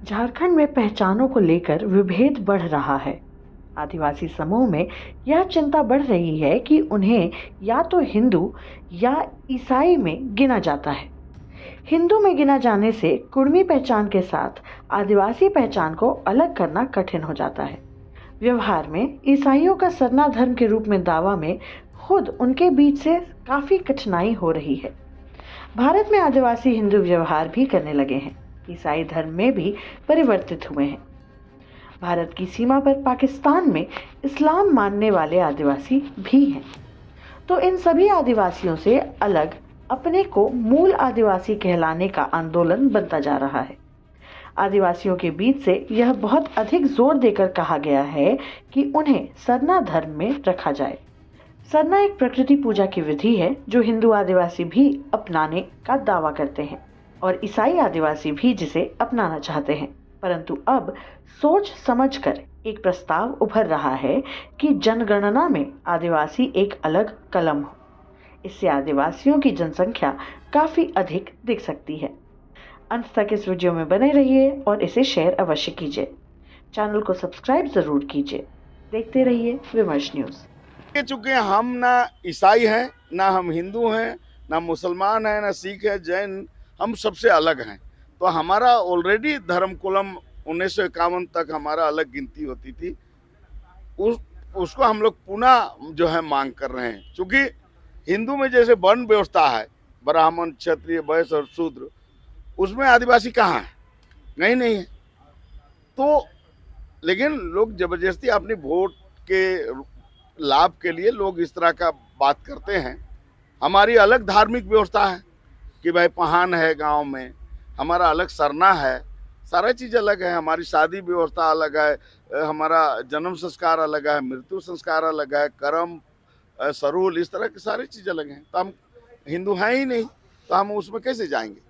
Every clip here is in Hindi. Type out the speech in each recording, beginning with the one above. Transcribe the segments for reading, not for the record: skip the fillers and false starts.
झारखंड में पहचानों को लेकर विभेद बढ़ रहा है। आदिवासी समूह में यह चिंता बढ़ रही है कि उन्हें या तो हिंदू या ईसाई में गिना जाता है। हिंदू में गिना जाने से कुर्मी पहचान के साथ आदिवासी पहचान को अलग करना कठिन हो जाता है। व्यवहार में ईसाइयों का सरना धर्म के रूप में दावा में खुद उनके बीच से काफी कठिनाई हो रही है। भारत में आदिवासी हिंदू व्यवहार भी करने लगे हैं। ईसाई धर्म में भी परिवर्तित हुए हैं। भारत की सीमा पर पाकिस्तान में इस्लाम मानने वाले आदिवासी भी हैं। तो इन सभी आदिवासियों से अलग अपने को मूल आदिवासी कहलाने का आंदोलन बनता जा रहा है। आदिवासियों के बीच से यह बहुत अधिक जोर देकर कहा गया है कि उन्हें सरना धर्म में रखा जाए। सरना एक प्रकृति पूजा की विधि है जो हिंदू आदिवासी भी अपनाने का दावा करते हैं और ईसाई आदिवासी भी जिसे अपनाना चाहते हैं। परंतु अब सोच समझकर एक प्रस्ताव उभर रहा है कि जनगणना में आदिवासी एक अलग कलम हो। इससे आदिवासियों की जनसंख्या काफी अधिक दिख सकती है। अंत तक इस वीडियो में बने रहिए और इसे शेयर अवश्य कीजिए। चैनल को सब्सक्राइब जरूर कीजिए। देखते रहिए विमर्श न्यूज। चूंकि हम ना ईसाई हैं, ना हम हिंदू हैं, ना मुसलमान हैं, ना सिख है, जैन, हम सबसे अलग हैं। तो हमारा ऑलरेडी धर्म कुलम 1951 तक हमारा अलग गिनती होती थी। उसको हम लोग पुनः जो है मांग कर रहे हैं। क्योंकि हिंदू में जैसे वर्ण व्यवस्था है, ब्राह्मण, क्षत्रिय, वैश्य और शूद्र, उसमें आदिवासी कहाँ है? नहीं है। तो लेकिन लोग जबरदस्ती अपनी वोट के लाभ के लिए लोग इस तरह का बात करते हैं। हमारी अलग धार्मिक व्यवस्था है कि भाई पहान है गांव में, हमारा अलग सरना है, सारा चीज अलग है। हमारी शादी व्यवस्था अलग है, हमारा जन्म संस्कार अलग है, मृत्यु संस्कार अलग है, कर्म, सरूल, इस तरह की सारी चीज अलग हैं। तो हम हिंदू हैं ही नहीं, तो हम उसमें कैसे जाएंगे?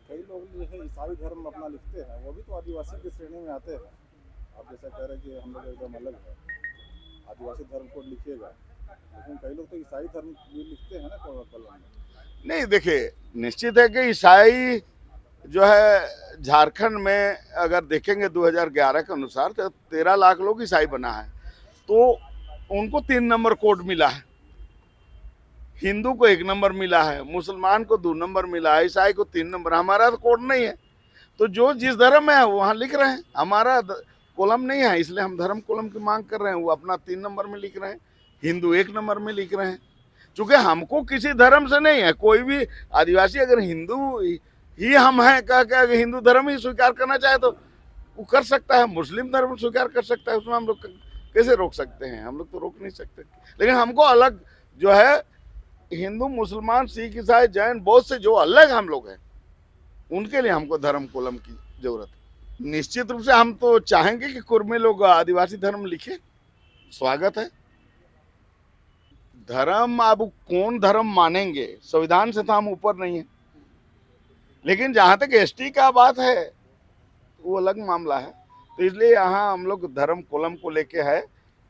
कई लोग जो है ईसाई धर्म अपना लिखते हैं, वो भी तो आदिवासी की श्रेणी में आते हैं। आप जैसा कह रहे हैं कि हम लोग एकदम अलग है, आदिवासी धर्म को लिखिएगा, लेकिन कई लोग तो ईसाई धर्म भी लिखते हैं ना कलम में। नहीं, देखिए, निश्चित है कि ईसाई जो है झारखंड में अगर देखेंगे 2011 के अनुसार तो 13 लाख लोग ईसाई बना है। तो उनको 3 नंबर कोड मिला है, हिंदू को 1 नंबर मिला है, मुसलमान को 2 नंबर मिला है, ईसाई को 3 नंबर। हमारा तो कोड नहीं है। तो जो जिस धर्म में है वहां लिख रहे हैं। हमारा कॉलम नहीं है, इसलिए हम धर्म कॉलम की मांग कर रहे हैं। वो अपना 3 नंबर में लिख रहे हैं, हिंदू 1 नंबर में लिख रहे हैं। चूंकि हमको किसी धर्म से नहीं है, कोई भी आदिवासी अगर हिंदू ही हम हैं कह के अगर हिंदू धर्म ही स्वीकार करना चाहे तो वो कर सकता है, मुस्लिम धर्म स्वीकार कर सकता है। उसमें हम लोग कैसे रोक सकते हैं? हम लोग तो रोक नहीं सकते। लेकिन हमको अलग जो है हिंदू, मुसलमान, सिख, ईसाई, जैन, बौद्ध से जो अलग हम लोग हैं, उनके लिए हमको धर्म कॉलम की जरूरत है। निश्चित रूप से हम तो चाहेंगे कि कुर्मी लोग आदिवासी धर्म लिखे, स्वागत है। धर्म अब कौन धर्म मानेंगे, संविधान से तो हम ऊपर नहीं है। लेकिन जहां तक एसटी का बात है वो अलग मामला है। तो इसलिए यहाँ हम लोग धर्म कॉलम को लेके है,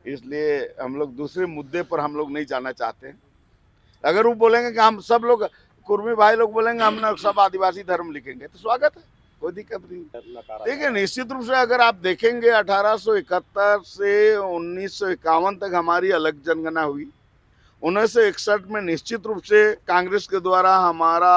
इसलिए हम लोग दूसरे मुद्दे पर हम लोग नहीं जाना चाहते हैं। अगर वो बोलेंगे कि हम सब लोग कुर्मी भाई लोग बोलेंगे हम ना सब आदिवासी धर्म लिखेंगे तो स्वागत है, कोई दिक्कत नहीं। देखिए, निश्चित रूप से अगर आप देखेंगे 1871 से 1951 तक हमारी अलग जनगणना हुई। 1961 में निश्चित रूप से कांग्रेस के द्वारा हमारा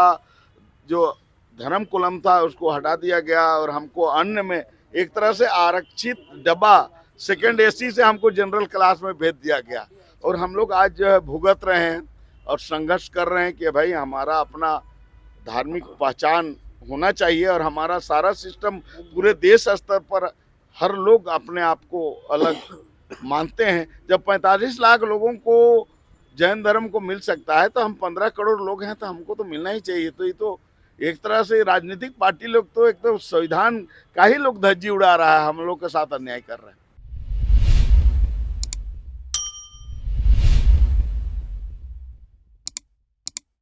जो धर्म कुलम था उसको हटा दिया गया और हमको अन्य में एक तरह से आरक्षित डब्बा सेकेंड एसी से हमको जनरल क्लास में भेज दिया गया। और हम लोग आज जो है भुगत रहे हैं और संघर्ष कर रहे हैं कि भाई हमारा अपना धार्मिक पहचान होना चाहिए और हमारा सारा सिस्टम पूरे देश स्तर पर हर लोग अपने आप को अलग मानते हैं। जब 45 लाख लोगों को जैन धर्म को मिल सकता है तो हम 15 करोड़ लोग हैं, तो हमको तो मिलना ही चाहिए। तो ये तो एक तरह से राजनीतिक पार्टी लोग तो एक तो संविधान का ही लोग धज्जी उड़ा रहा है, हम लोग के साथ अन्याय कर रहे हैं।